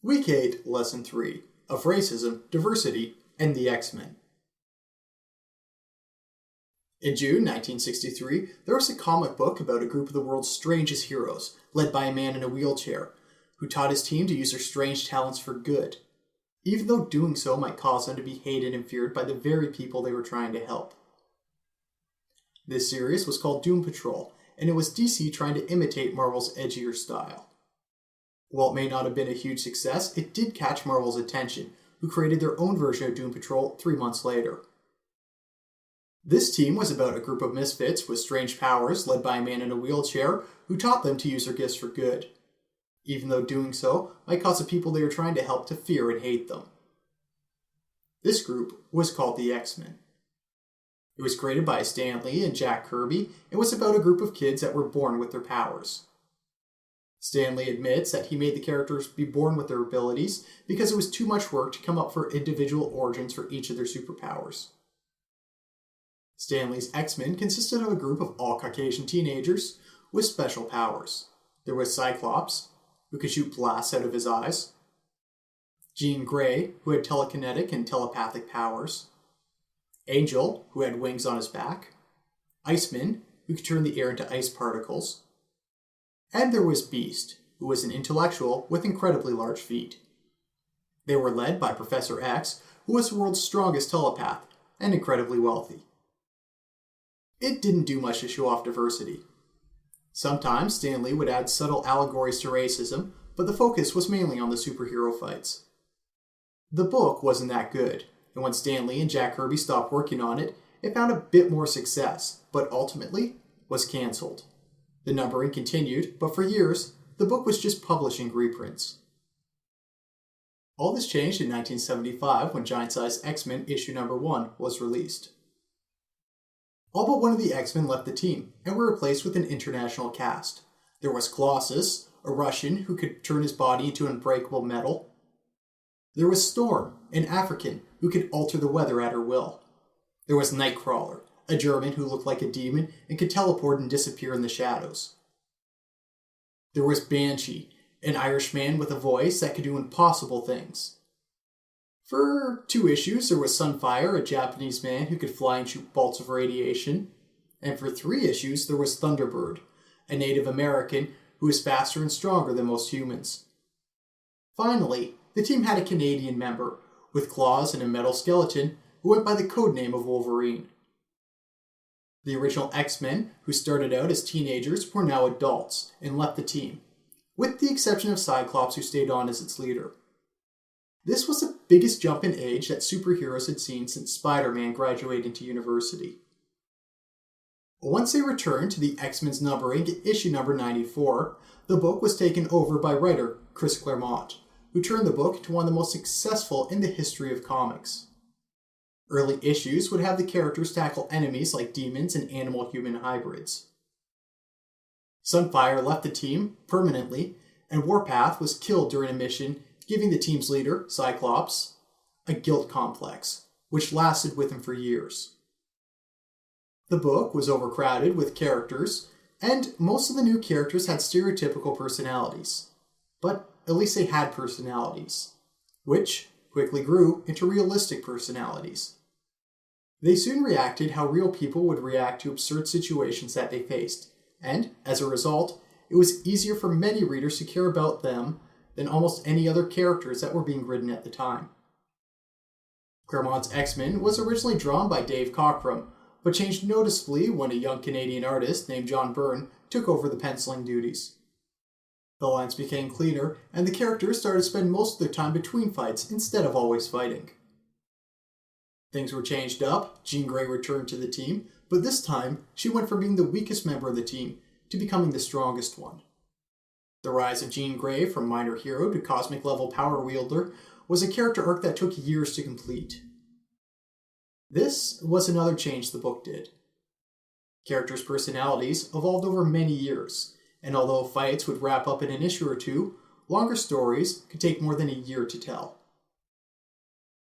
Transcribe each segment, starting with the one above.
Week 8, Lesson 3 of Racism, Diversity, and the X-Men. In June 1963, there was a comic book about a group of the world's strangest heroes, led by a man in a wheelchair, who taught his team to use their strange talents for good, even though doing so might cause them to be hated and feared by the very people they were trying to help. This series was called Doom Patrol, and it was DC trying to imitate Marvel's edgier style. While it may not have been a huge success, it did catch Marvel's attention, who created their own version of Doom Patrol 3 months later. This team was about a group of misfits with strange powers led by a man in a wheelchair who taught them to use their gifts for good, even though doing so might cause the people they were trying to help to fear and hate them. This group was called the X-Men. It was created by Stan Lee and Jack Kirby and was about a group of kids that were born with their powers. Stan Lee admits that he made the characters be born with their abilities because it was too much work to come up for individual origins for each of their superpowers. Stan Lee's X-Men consisted of a group of all Caucasian teenagers with special powers. There was Cyclops, who could shoot blasts out of his eyes, Jean Grey, who had telekinetic and telepathic powers, Angel, who had wings on his back, Iceman, who could turn the air into ice particles, and there was Beast, who was an intellectual with incredibly large feet. They were led by Professor X, who was the world's strongest telepath and incredibly wealthy. It didn't do much to show off diversity. Sometimes Stan Lee would add subtle allegories to racism, but the focus was mainly on the superhero fights. The book wasn't that good, and when Stan Lee and Jack Kirby stopped working on it, it found a bit more success, but ultimately was cancelled. The numbering continued, but for years, the book was just publishing reprints. All this changed in 1975 when Giant Size X-Men issue number 1 was released. All but one of the X-Men left the team and were replaced with an international cast. There was Colossus, a Russian who could turn his body into unbreakable metal. There was Storm, an African who could alter the weather at her will. There was Nightcrawler, a German who looked like a demon and could teleport and disappear in the shadows. There was Banshee, an Irishman with a voice that could do impossible things. For 2 issues, there was Sunfire, a Japanese man who could fly and shoot bolts of radiation. And for 3 issues, there was Thunderbird, a Native American who was faster and stronger than most humans. Finally, the team had a Canadian member, with claws and a metal skeleton, who went by the codename of Wolverine. The original X-Men, who started out as teenagers, were now adults and left the team, with the exception of Cyclops, who stayed on as its leader. This was the biggest jump in age that superheroes had seen since Spider-Man graduated to university. Once they returned to the X-Men's numbering at issue number 94, the book was taken over by writer Chris Claremont, who turned the book into one of the most successful in the history of comics. Early issues would have the characters tackle enemies like demons and animal-human hybrids. Sunfire left the team permanently, and Warpath was killed during a mission, giving the team's leader, Cyclops, a guilt complex, which lasted with him for years. The book was overcrowded with characters, and most of the new characters had stereotypical personalities. But at least they had personalities, which quickly grew into realistic personalities. They soon reacted how real people would react to absurd situations that they faced, and, as a result, it was easier for many readers to care about them than almost any other characters that were being written at the time. Claremont's X-Men was originally drawn by Dave Cockrum, but changed noticeably when a young Canadian artist named John Byrne took over the penciling duties. The lines became cleaner, and the characters started to spend most of their time between fights instead of always fighting. Things were changed up, Jean Grey returned to the team, but this time she went from being the weakest member of the team to becoming the strongest one. The rise of Jean Grey from minor hero to cosmic level power wielder was a character arc that took years to complete. This was another change the book did. Characters' personalities evolved over many years, and although fights would wrap up in an issue or 2, longer stories could take more than a year to tell.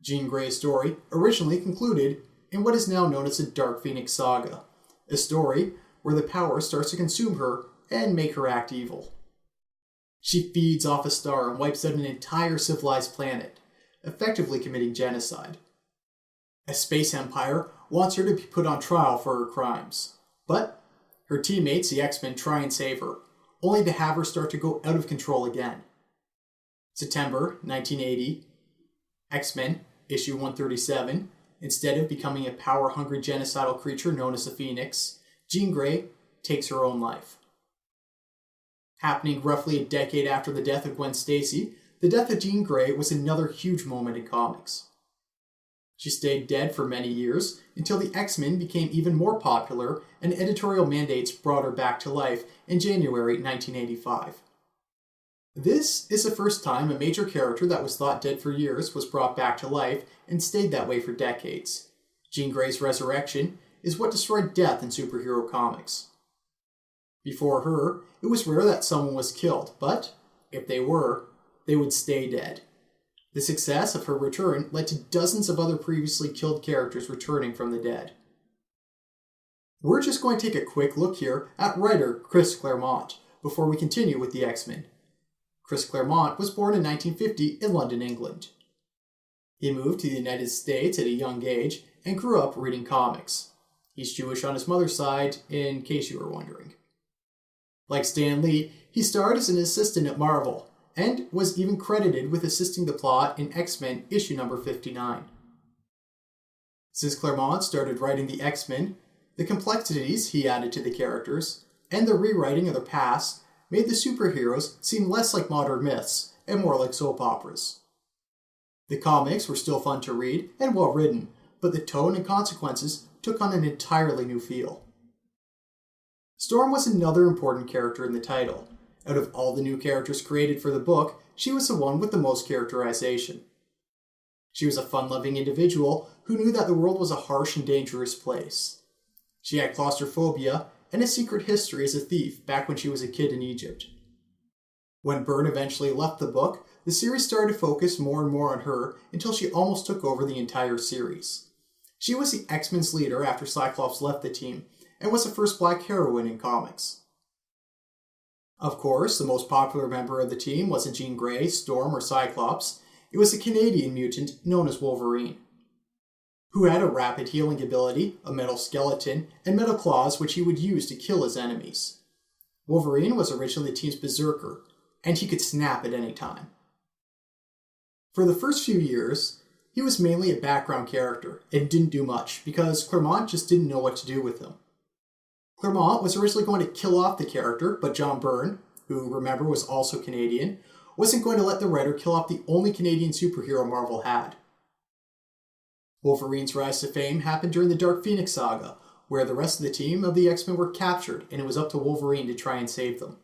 Jean Grey's story originally concluded in what is now known as the Dark Phoenix Saga, a story where the power starts to consume her and make her act evil. She feeds off a star and wipes out an entire civilized planet, effectively committing genocide. A space empire wants her to be put on trial for her crimes, but her teammates, the X-Men, try and save her, only to have her start to go out of control again. September 1980, X-Men, issue 137, instead of becoming a power-hungry genocidal creature known as the Phoenix, Jean Grey takes her own life. Happening roughly a decade after the death of Gwen Stacy, the death of Jean Grey was another huge moment in comics. She stayed dead for many years until the X-Men became even more popular and editorial mandates brought her back to life in January 1985. This is the first time a major character that was thought dead for years was brought back to life and stayed that way for decades. Jean Grey's resurrection is what destroyed death in superhero comics. Before her, it was rare that someone was killed, but if they were, they would stay dead. The success of her return led to dozens of other previously killed characters returning from the dead. We're just going to take a quick look here at writer Chris Claremont before we continue with the X-Men. Chris Claremont was born in 1950 in London, England. He moved to the United States at a young age and grew up reading comics. He's Jewish on his mother's side, in case you were wondering. Like Stan Lee, he starred as an assistant at Marvel, and was even credited with assisting the plot in X-Men issue number 59. Since Claremont started writing the X-Men, the complexities he added to the characters, and the rewriting of their past made the superheroes seem less like modern myths and more like soap operas. The comics were still fun to read and well written, but the tone and consequences took on an entirely new feel. Storm was another important character in the title. Out of all the new characters created for the book, she was the one with the most characterization. She was a fun-loving individual who knew that the world was a harsh and dangerous place. She had claustrophobia and a secret history as a thief back when she was a kid in Egypt. When Byrne eventually left the book, the series started to focus more and more on her until she almost took over the entire series. She was the X-Men's leader after Cyclops left the team, and was the first black heroine in comics. Of course, the most popular member of the team wasn't Jean Grey, Storm, or Cyclops. It was a Canadian mutant known as Wolverine, who had a rapid healing ability, a metal skeleton, and metal claws which he would use to kill his enemies. Wolverine was originally the team's berserker, and he could snap at any time. For the first few years, he was mainly a background character and didn't do much because Claremont just didn't know what to do with him. Claremont was originally going to kill off the character, but John Byrne, who, remember, was also Canadian, wasn't going to let the writer kill off the only Canadian superhero Marvel had. Wolverine's rise to fame happened during the Dark Phoenix Saga, where the rest of the team of the X-Men were captured, and it was up to Wolverine to try and save them.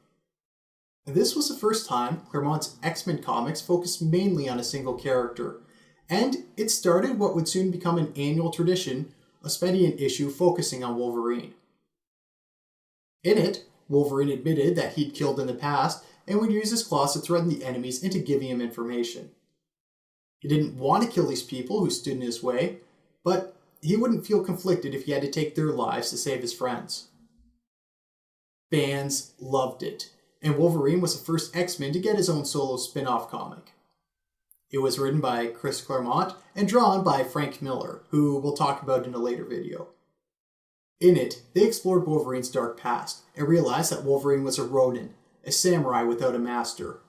This was the first time Claremont's X-Men comics focused mainly on a single character, and it started what would soon become an annual tradition of spending an issue focusing on Wolverine. In it, Wolverine admitted that he'd killed in the past and would use his claws to threaten the enemies into giving him information. He didn't want to kill these people who stood in his way, but he wouldn't feel conflicted if he had to take their lives to save his friends. Fans loved it, and Wolverine was the first X-Men to get his own solo spin-off comic. It was written by Chris Claremont and drawn by Frank Miller, who we'll talk about in a later video. In it, they explored Wolverine's dark past and realized that Wolverine was a Ronin, a samurai without a master.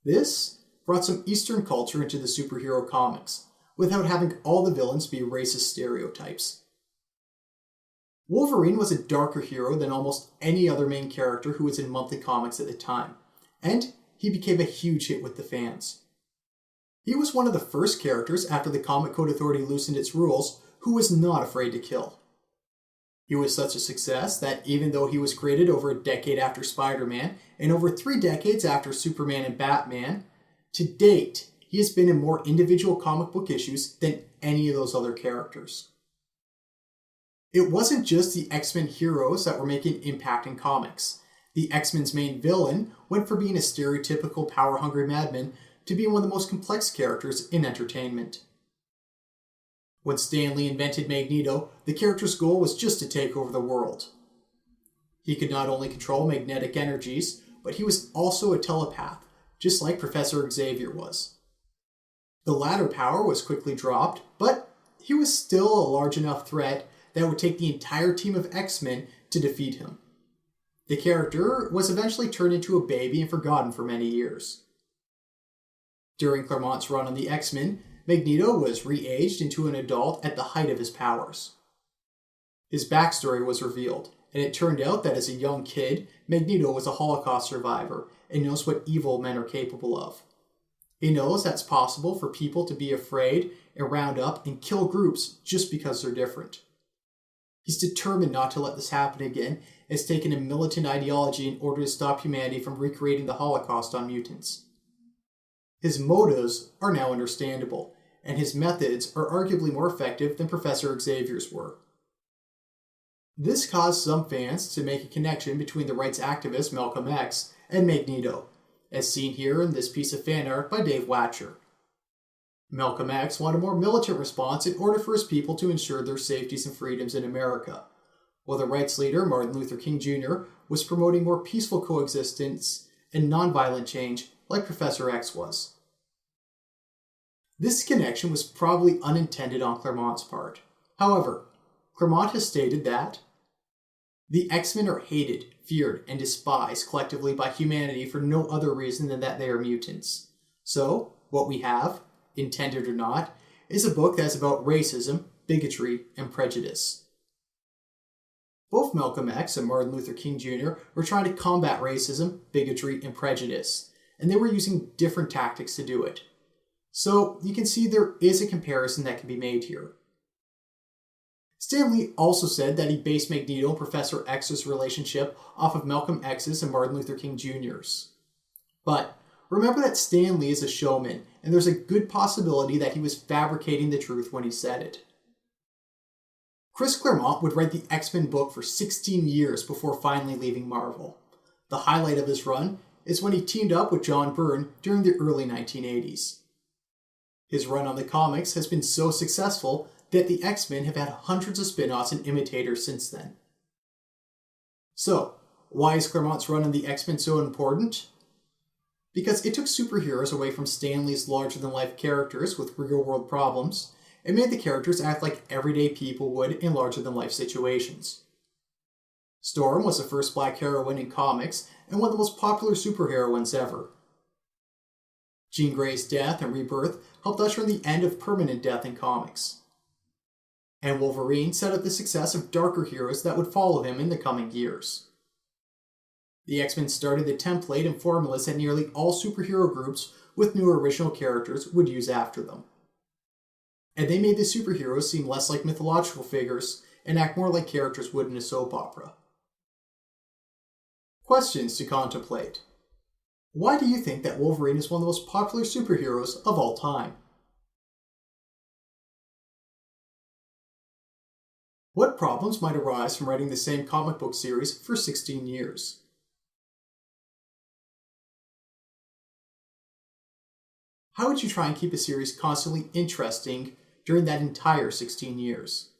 This brought some Eastern culture into the superhero comics, without having all the villains be racist stereotypes. Wolverine was a darker hero than almost any other main character who was in monthly comics at the time, and he became a huge hit with the fans. He was one of the first characters after the Comic Code Authority loosened its rules who was not afraid to kill. He was such a success that even though he was created over a decade after Spider-Man and over 3 decades after Superman and Batman, to date, he has been in more individual comic book issues than any of those other characters. It wasn't just the X-Men heroes that were making impact in comics. The X-Men's main villain went from being a stereotypical power-hungry madman to being one of the most complex characters in entertainment. When Stan Lee invented Magneto, the character's goal was just to take over the world. He could not only control magnetic energies, but he was also a telepath, just like Professor Xavier was. The latter power was quickly dropped, but he was still a large enough threat that it would take the entire team of X-Men to defeat him. The character was eventually turned into a baby and forgotten for many years. During Claremont's run on the X-Men, Magneto was re-aged into an adult at the height of his powers. His backstory was revealed, and it turned out that as a young kid, Magneto was a Holocaust survivor and knows what evil men are capable of. He knows that's possible for people to be afraid and round up and kill groups just because they're different. He's determined not to let this happen again and has taken a militant ideology in order to stop humanity from recreating the Holocaust on mutants. His motives are now understandable, and his methods are arguably more effective than Professor Xavier's were. This caused some fans to make a connection between the rights activist Malcolm X and Magneto, as seen here in this piece of fan art by Dave Watcher. Malcolm X wanted a more militant response in order for his people to ensure their safeties and freedoms in America, while the rights leader Martin Luther King Jr. was promoting more peaceful coexistence and nonviolent change like Professor X was. This connection was probably unintended on Claremont's part. However, Claremont has stated that the X-Men are hated, feared, and despised collectively by humanity for no other reason than that they are mutants. So, what we have, intended or not, is a book that's about racism, bigotry, and prejudice. Both Malcolm X and Martin Luther King Jr. were trying to combat racism, bigotry, and prejudice, and they were using different tactics to do it. So, you can see there is a comparison that can be made here. Stan Lee also said that he based Magneto and Professor X's relationship off of Malcolm X's and Martin Luther King Jr.'s. But remember that Stan Lee is a showman, and there's a good possibility that he was fabricating the truth when he said it. Chris Claremont would write the X-Men book for 16 years before finally leaving Marvel. The highlight of his run is when he teamed up with John Byrne during the early 1980s. His run on the comics has been so successful that the X-Men have had hundreds of spin-offs and imitators since then. So, why is Claremont's run on the X-Men so important? Because it took superheroes away from Stan Lee's larger-than-life characters with real-world problems and made the characters act like everyday people would in larger-than-life situations. Storm was the first black heroine in comics and one of the most popular superheroines ever. Jean Grey's death and rebirth helped usher in the end of permanent death in comics. And Wolverine set up the success of darker heroes that would follow him in the coming years. The X-Men started the template and formulas that nearly all superhero groups with new original characters would use after them. And they made the superheroes seem less like mythological figures and act more like characters would in a soap opera. Questions to contemplate. Why do you think that Wolverine is one of the most popular superheroes of all time? What problems might arise from writing the same comic book series for 16 years? How would you try and keep a series constantly interesting during that entire 16 years?